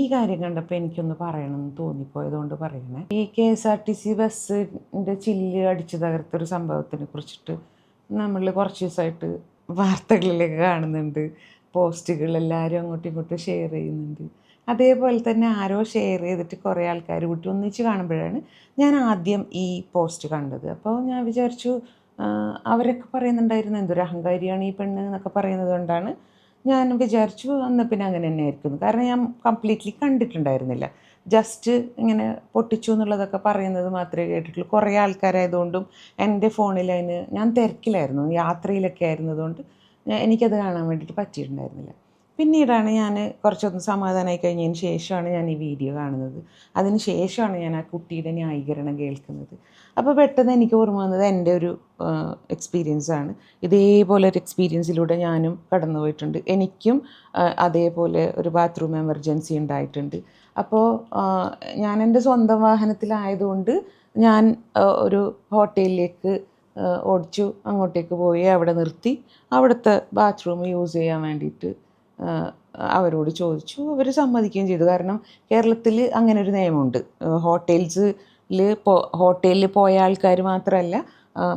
ഈ കാര്യം കണ്ടപ്പോൾ എനിക്കൊന്ന് പറയണമെന്ന് തോന്നിപ്പോയതുകൊണ്ട് പറയണേ. ഈ KSRTC ബസ്സിൻ്റെ ചില്ല് അടിച്ചു തകർത്തൊരു സംഭവത്തിനെ കുറിച്ചിട്ട് നമ്മൾ കുറച്ച് ദിവസമായിട്ട് വാർത്തകളിലൊക്കെ കാണുന്നുണ്ട്, പോസ്റ്റുകൾ എല്ലാവരും അങ്ങോട്ടും ഇങ്ങോട്ടും ഷെയർ ചെയ്യുന്നുണ്ട്. അതേപോലെ തന്നെ ആരോ ഷെയർ ചെയ്തിട്ട് കുറേ ആൾക്കാർ കൂട്ടി ഒന്നിച്ച് കാണുമ്പോഴാണ് ഞാൻ ആദ്യം ഈ പോസ്റ്റ് കണ്ടത്. അപ്പോൾ ഞാൻ വിചാരിച്ചു, അവരൊക്കെ പറയുന്നുണ്ടായിരുന്നു എന്തൊരു അഹങ്കാരിയാണ് ഈ പെണ്ണ് എന്നൊക്കെ പറയുന്നത് കൊണ്ടാണ് ഞാൻ വിചാരിച്ചു എന്നാൽ പിന്നെ അങ്ങനെ തന്നെ ആയിരിക്കുന്നു. കാരണം ഞാൻ കംപ്ലീറ്റ്ലി കണ്ടിട്ടുണ്ടായിരുന്നില്ല, ജസ്റ്റ് ഇങ്ങനെ പൊട്ടിച്ചു എന്നുള്ളതൊക്കെ പറയുന്നത് മാത്രമേ കേട്ടിട്ടുള്ളൂ. കുറേ ആൾക്കാരായതുകൊണ്ടും എൻ്റെ ഫോണിൽ ഞാൻ തിരക്കിലായിരുന്നു, യാത്രയിലൊക്കെ ആയിരുന്നതുകൊണ്ട് എനിക്കത് കാണാൻ വേണ്ടിയിട്ട് പറ്റിയിട്ടുണ്ടായിരുന്നില്ല. പിന്നീടാണ് ഞാൻ കുറച്ചൊന്ന് സമാധാനമായി കഴിഞ്ഞതിന് ശേഷമാണ് ഞാൻ ഈ വീഡിയോ കാണുന്നത്. അതിന് ശേഷമാണ് ഞാൻ ആ കുട്ടിയുടെ ന്യായീകരണം കേൾക്കുന്നത്. അപ്പോൾ പെട്ടെന്ന് എനിക്ക് ഓർമ്മ വന്നത് എൻ്റെ ഒരു എക്സ്പീരിയൻസാണ്. ഇതേപോലെ ഒരു എക്സ്പീരിയൻസിലൂടെ ഞാനും കടന്നു പോയിട്ടുണ്ട്. എനിക്കും അതേപോലെ ഒരു ബാത്റൂം എമർജൻസി ഉണ്ടായിട്ടുണ്ട്. അപ്പോൾ ഞാൻ എൻ്റെ സ്വന്തം വാഹനത്തിലായതുകൊണ്ട് ഞാൻ ഒരു ഹോട്ടലിലേക്ക് ഓടിച്ചു, അങ്ങോട്ടേക്ക് പോയി അവിടെ നിർത്തി അവിടുത്തെ ബാത്റൂം യൂസ് ചെയ്യാൻ വേണ്ടിയിട്ട് അവരോട് ചോദിച്ചു. അവർ സമ്മതിക്കുകയും ചെയ്തു. കാരണം കേരളത്തിൽ അങ്ങനെ ഒരു നിയമമുണ്ട്, ഹോട്ടലിൽ പോയ ആൾക്കാർ മാത്രമല്ല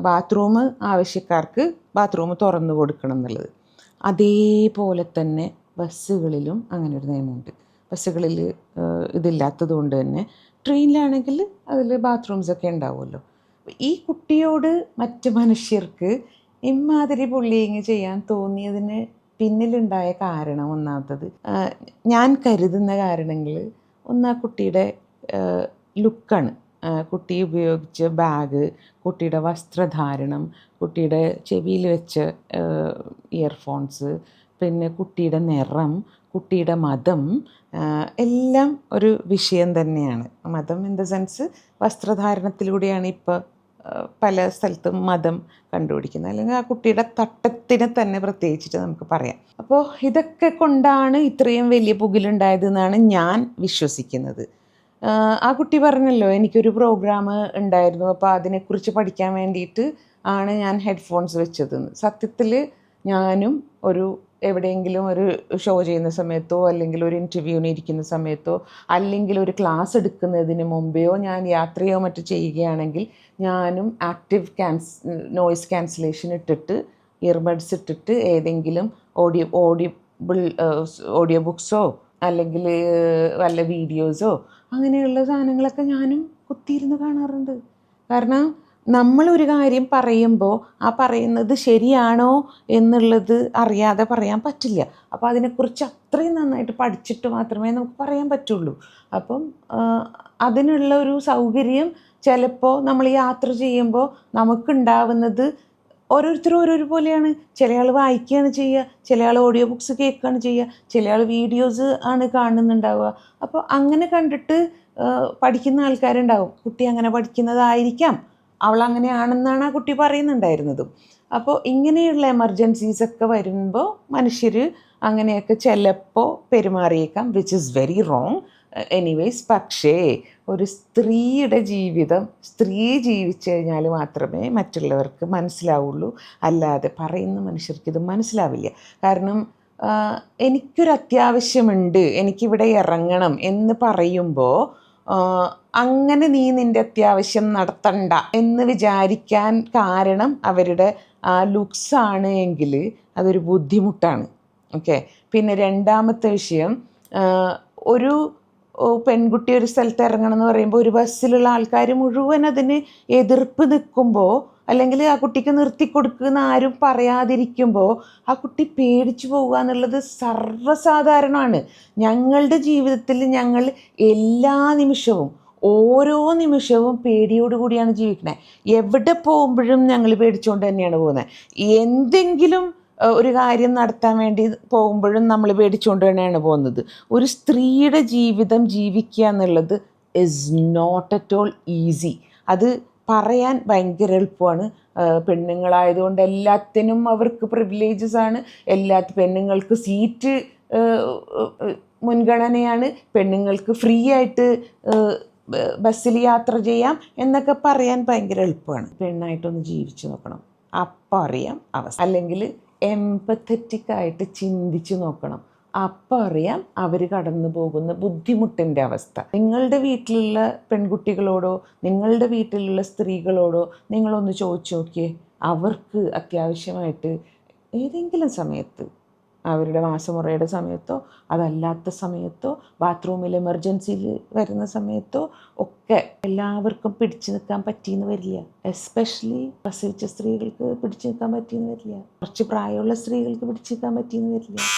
ബാത്റൂം ആവശ്യക്കാർക്ക് ബാത്റൂം തുറന്നു കൊടുക്കണം എന്നുള്ളത്. അതേപോലെ തന്നെ ബസ്സുകളിലും അങ്ങനെ ഒരു നിയമമുണ്ട്. ബസ്സുകളിൽ ഇതില്ലാത്തത് കൊണ്ട് തന്നെ ട്രെയിനിലാണെങ്കിൽ അതിൽ ബാത്റൂംസൊക്കെ ഉണ്ടാവുമല്ലോ. ഈ കുട്ടിയോട് മറ്റ് മനുഷ്യർക്ക് ഇമ്മാതിരി ബുള്ളിയിങ് ചെയ്യാൻ തോന്നിയതിന് പിന്നിലുണ്ടായ കാരണം, ഒന്നാമത്തത് ഞാൻ കരുതുന്ന കാരണങ്ങൾ, ഒന്ന് ആ കുട്ടിയുടെ ലുക്കാണ്. കുട്ടി ഉപയോഗിച്ച ബാഗ്, കുട്ടിയുടെ വസ്ത്രധാരണം, കുട്ടിയുടെ ചെവിയിൽ വെച്ച ഇയർഫോൺസ്, പിന്നെ കുട്ടിയുടെ നിറം, കുട്ടിയുടെ മതം, എല്ലാം ഒരു വിഷയം തന്നെയാണ്. മതം ഇൻ ദ സെൻസ് വസ്ത്രധാരണത്തിലൂടെയാണ് ഇപ്പോൾ പല സ്ഥലത്തും മതം കണ്ടുപിടിക്കുന്നത്, അല്ലെങ്കിൽ ആ കുട്ടിയുടെ തട്ടത്തിനെ തന്നെ പ്രത്യേകിച്ചിട്ട് നമുക്ക് പറയാം. അപ്പോൾ ഇതൊക്കെ കൊണ്ടാണ് ഇത്രയും വലിയ പുകിലുണ്ടായതെന്നാണ് ഞാൻ വിശ്വസിക്കുന്നത്. ആ കുട്ടി പറഞ്ഞല്ലോ എനിക്കൊരു പ്രോഗ്രാം ഉണ്ടായിരുന്നു, അപ്പോൾ അതിനെക്കുറിച്ച് പഠിക്കാൻ വേണ്ടിയിട്ട് ആണ് ഞാൻ ഹെഡ്ഫോൺസ് വെച്ചതെന്ന്. സത്യത്തിൽ ഞാനും എവിടെയെങ്കിലും ഒരു ഷോ ചെയ്യുന്ന സമയത്തോ അല്ലെങ്കിൽ ഒരു ഇൻ്റർവ്യൂവിന് ഇരിക്കുന്ന സമയത്തോ അല്ലെങ്കിൽ ഒരു ക്ലാസ് എടുക്കുന്നതിന് മുമ്പെയോ ഞാൻ യാത്രയോ മറ്റോ ചെയ്യുകയാണെങ്കിൽ ഞാനും ആക്റ്റീവ് നോയിസ് ക്യാൻസലേഷൻ ഇട്ടിട്ട്, ഇയർബഡ്സ് ഇട്ടിട്ട് ഏതെങ്കിലും ഓഡിയോ ബുക്സോ അല്ലെങ്കിൽ വല്ല വീഡിയോസോ അങ്ങനെയുള്ള സാധനങ്ങളൊക്കെ ഞാനും കുത്തിയിരുന്ന് കാണാറുണ്ട്. കാരണം നമ്മളൊരു കാര്യം പറയുമ്പോൾ ആ പറയുന്നത് ശരിയാണോ എന്നുള്ളത് അറിയാതെ പറയാൻ പറ്റില്ല. അപ്പോൾ അതിനെക്കുറിച്ച് അത്രയും നന്നായിട്ട് പഠിച്ചിട്ട് മാത്രമേ നമുക്ക് പറയാൻ പറ്റുള്ളൂ. അപ്പം അതിനുള്ള ഒരു സൗകര്യം ചിലപ്പോൾ നമ്മൾ യാത്ര ചെയ്യുമ്പോൾ നമുക്കുണ്ടാവുന്നത് ഓരോരുത്തരും ഓരോരു പോലെയാണ്. ചില ആൾ വായിക്കുകയാണ് ചെയ്യുക, ചില ആൾ ഓഡിയോ ബുക്സ് കേൾക്കുകയാണ് ചെയ്യുക, ചില ആൾ വീഡിയോസ് ആണ് കാണുന്നുണ്ടാവുക. അപ്പോൾ അങ്ങനെ കണ്ടിട്ട് പഠിക്കുന്ന ആൾക്കാരുണ്ടാവും. കുട്ടി അങ്ങനെ പഠിക്കുന്നതായിരിക്കാം, അവൾ അങ്ങനെയാണെന്നാണ് ആ കുട്ടി പറയുന്നുണ്ടായിരുന്നതും. അപ്പോൾ ഇങ്ങനെയുള്ള എമർജൻസീസൊക്കെ വരുമ്പോൾ മനുഷ്യർ അങ്ങനെയൊക്കെ ചിലപ്പോൾ പെരുമാറിയേക്കാം, which is very wrong anyways. പക്ഷേ ഒരു സ്ത്രീയുടെ ജീവിതം സ്ത്രീ ജീവിച്ചു കഴിഞ്ഞാൽ മാത്രമേ മറ്റുള്ളവർക്ക് മനസ്സിലാവുള്ളൂ, അല്ലാതെ പറയുന്ന മനുഷ്യർക്ക് ഇത് മനസ്സിലാവില്ല. കാരണം എനിക്കൊരു അത്യാവശ്യമുണ്ട്, എനിക്കിവിടെ ഇറങ്ങണം എന്ന് പറയുമ്പോൾ അങ്ങനെ നീ നിൻ്റെ അത്യാവശ്യം നടത്തണ്ട എന്ന് വിചാരിക്കാൻ കാരണം അവരുടെ ലുക്സാണ് എങ്കിൽ അതൊരു ബുദ്ധിമുട്ടാണ്. ഓക്കെ. പിന്നെ രണ്ടാമത്തെ വിഷയം, ഒരു പെൺകുട്ടി ഒരു സ്ഥലത്ത് ഇറങ്ങണം എന്ന് പറയുമ്പോൾ ഒരു ബസ്സിലുള്ള ആൾക്കാർ മുഴുവൻ അതിന് എതിർപ്പ് നിൽക്കുമ്പോൾ, അല്ലെങ്കിൽ ആ കുട്ടിക്ക് നിർത്തിക്കൊടുക്കുന്ന ആരും പറയാതിരിക്കുമ്പോൾ ആ കുട്ടി പേടിച്ചു പോവുക എന്നുള്ളത് സർവ്വസാധാരണമാണ്. ഞങ്ങളുടെ ജീവിതത്തിൽ ഞങ്ങൾ എല്ലാ നിമിഷവും ഓരോ നിമിഷവും പേടിയോടുകൂടിയാണ് ജീവിക്കുന്നത്. എവിടെ പോകുമ്പോഴും ഞങ്ങൾ പേടിച്ചുകൊണ്ട് തന്നെയാണ് പോകുന്നത്. എന്തെങ്കിലും ഒരു കാര്യം നടത്താൻ വേണ്ടി പോകുമ്പോഴും നമ്മൾ പേടിച്ചുകൊണ്ട് തന്നെയാണ് പോകുന്നത്. ഒരു സ്ത്രീയുടെ ജീവിതം ജീവിക്കുക എന്നുള്ളത് is not at all easy. അത് പറയാൻ ഭയങ്കര എളുപ്പമാണ്. പെണ്ണുങ്ങളായതുകൊണ്ട് എല്ലാത്തിനും അവർക്ക് പ്രിവിലേജസ് ആണ്, പെണ്ണുങ്ങൾക്ക് സീറ്റ് മുൻഗണനയാണ്, പെണ്ണുങ്ങൾക്ക് ഫ്രീ ആയിട്ട് ബസ്സിൽ യാത്ര ചെയ്യാം എന്നൊക്കെ പറയാൻ ഭയങ്കര എളുപ്പമാണ്. പെണ്ണായിട്ടൊന്ന് ജീവിച്ചു നോക്കണം, അപ്പം അറിയാം അവസ്ഥ. അല്ലെങ്കിൽ എംപത്തറ്റിക്കായിട്ട് ചിന്തിച്ച് നോക്കണം. അപ്പം അറിയാം അവർ കടന്നു പോകുന്ന ബുദ്ധിമുട്ടിൻ്റെ അവസ്ഥ. നിങ്ങളുടെ വീട്ടിലുള്ള പെൺകുട്ടികളോടോ നിങ്ങളുടെ വീട്ടിലുള്ള സ്ത്രീകളോടോ നിങ്ങളൊന്ന് ചോദിച്ചു നോക്കിയേ. അവർക്ക് അത്യാവശ്യമായിട്ട് ഏതെങ്കിലും സമയത്ത്, അവരുടെ മാസമുറയുടെ സമയത്തോ അതല്ലാത്ത സമയത്തോ ബാത്റൂമിൽ എമർജൻസിയിൽ വരുന്ന സമയത്തോ ഒക്കെ എല്ലാവർക്കും പിടിച്ചു നിൽക്കാൻ പറ്റിയെന്ന് വരില്ല. എസ്പെഷ്യലി പ്രസവിച്ച സ്ത്രീകൾക്ക് പിടിച്ചു നിൽക്കാൻ പറ്റിയെന്ന് വരില്ല. കുറച്ച് പ്രായമുള്ള സ്ത്രീകൾക്ക് പിടിച്ചു നിൽക്കാൻ പറ്റിയെന്ന് വരില്ല.